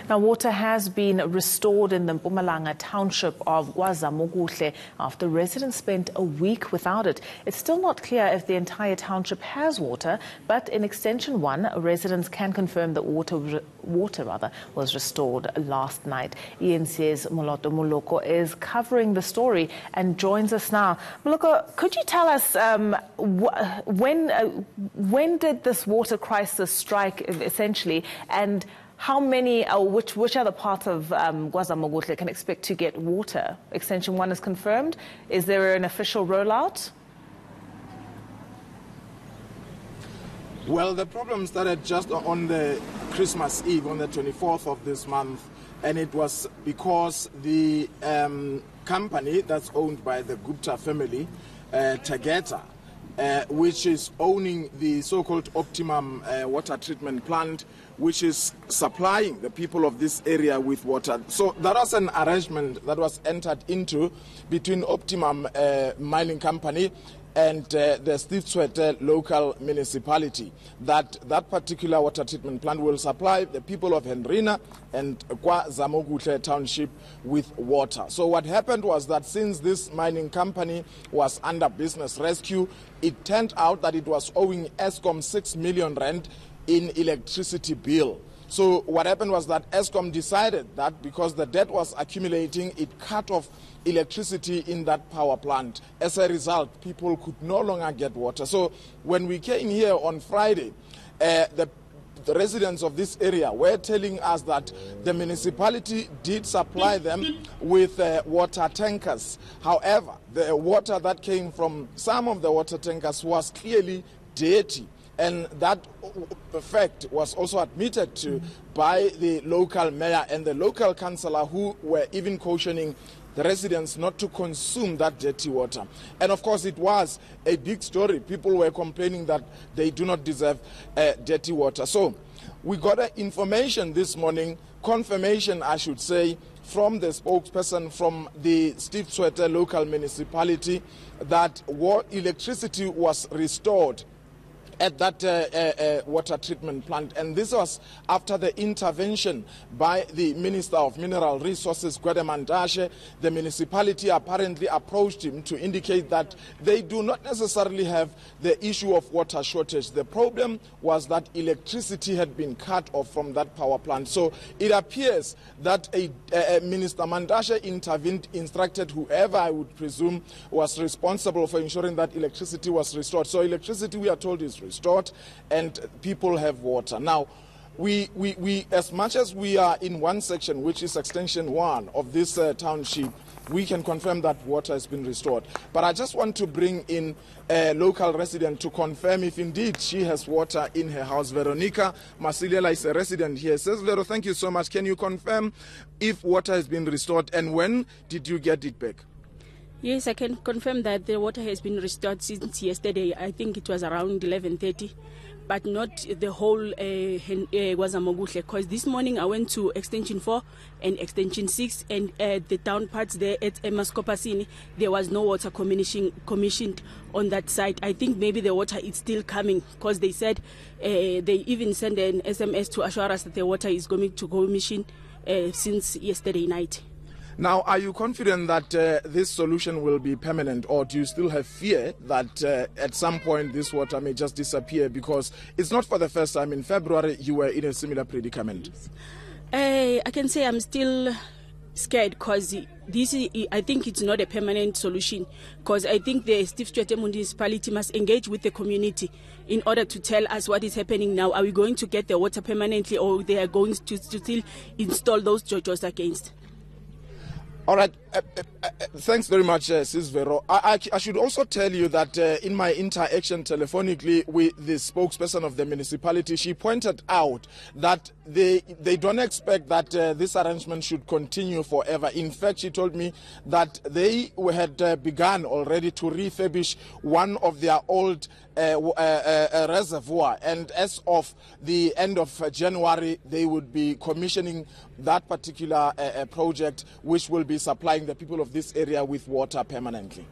Now, water has been restored in the Mpumalanga township of KwaZamokuhle after residents spent a week without it. It's still not clear if the entire township has water, but in Extension 1, residents can confirm that water was restored last night. ENC's Moloto Moloko is covering the story and joins us now. Moloko, could you tell us when did this water crisis strike, essentially, and how many, or which other parts of KwaZamokuhle can expect to get water? Extension 1 is confirmed. Is there an official rollout? Well, the problem started just on the Christmas Eve, on the 24th of this month, and it was because the company that's owned by the Gupta family, Tageta, which is owning the so-called Optimum water treatment plant, which is supplying the people of this area with water. So that was an arrangement that was entered into between Optimum mining company and the Steve Tshwete local municipality, that particular water treatment plant will supply the people of Hendrina and KwaZamokuhle township with water. So what happened was that since this mining company was under business rescue, it turned out that it was owing Eskom 6 million rand in electricity bill. So what happened was that Eskom decided that because the debt was accumulating, it cut off electricity in that power plant. As a result, people could no longer get water. So when we came here on Friday, the residents of this area were telling us that the municipality did supply them with water tankers. However, the water that came from some of the water tankers was clearly dirty. And that fact was also admitted to by the local mayor and the local councillor, who were even cautioning the residents not to consume that dirty water. And of course, it was a big story. People were complaining that they do not deserve dirty water. So we got information this morning, confirmation, I should say, from the spokesperson from the Steve Tshwete local municipality that electricity was restored at that water treatment plant. And this was after the intervention by the Minister of Mineral Resources, Gwede. The municipality apparently approached him to indicate that they do not necessarily have the issue of water shortage. The problem was that electricity had been cut off from that power plant. So it appears that Minister Mandashe intervened, instructed whoever, I would presume, was responsible for ensuring that electricity was restored. So electricity, we are told, is restored and people have water. Now, we as much as we are in one section, which is Extension 1 of this township, we can confirm that water has been restored. But I just want to bring in a local resident to confirm if indeed she has water in her house. Veronica Masilela is a resident here. Says, Vero, thank you so much. Can you confirm if water has been restored and when did you get it back? Yes, I can confirm that the water has been restored since yesterday. I think it was around 11:30, but not the whole KwaZamokuhle, because this morning I went to Extension 4 and Extension 6, and the town parts there at Maskopasini, there was no water commissioned on that site. I think maybe the water is still coming, because they said they even sent an SMS to assure us that the water is going to commission since yesterday night. Now, are you confident that this solution will be permanent, or do you still have fear that at some point this water may just disappear? Because it's not for the first time. In February, you were in a similar predicament. I can say I'm still scared, because I think it's not a permanent solution, because I think the Steve Tshwete municipality must engage with the community in order to tell us what is happening now. Are we going to get the water permanently, or they are going to still install those jojos against? All right. Thanks very much, Sis Vero. I should also tell you that in my interaction telephonically with the spokesperson of the municipality, she pointed out that they don't expect that this arrangement should continue forever. In fact, she told me that they had begun already to refurbish one of their old reservoir, and as of the end of January, they would be commissioning that particular project, which will be supplying the people of this area with water permanently.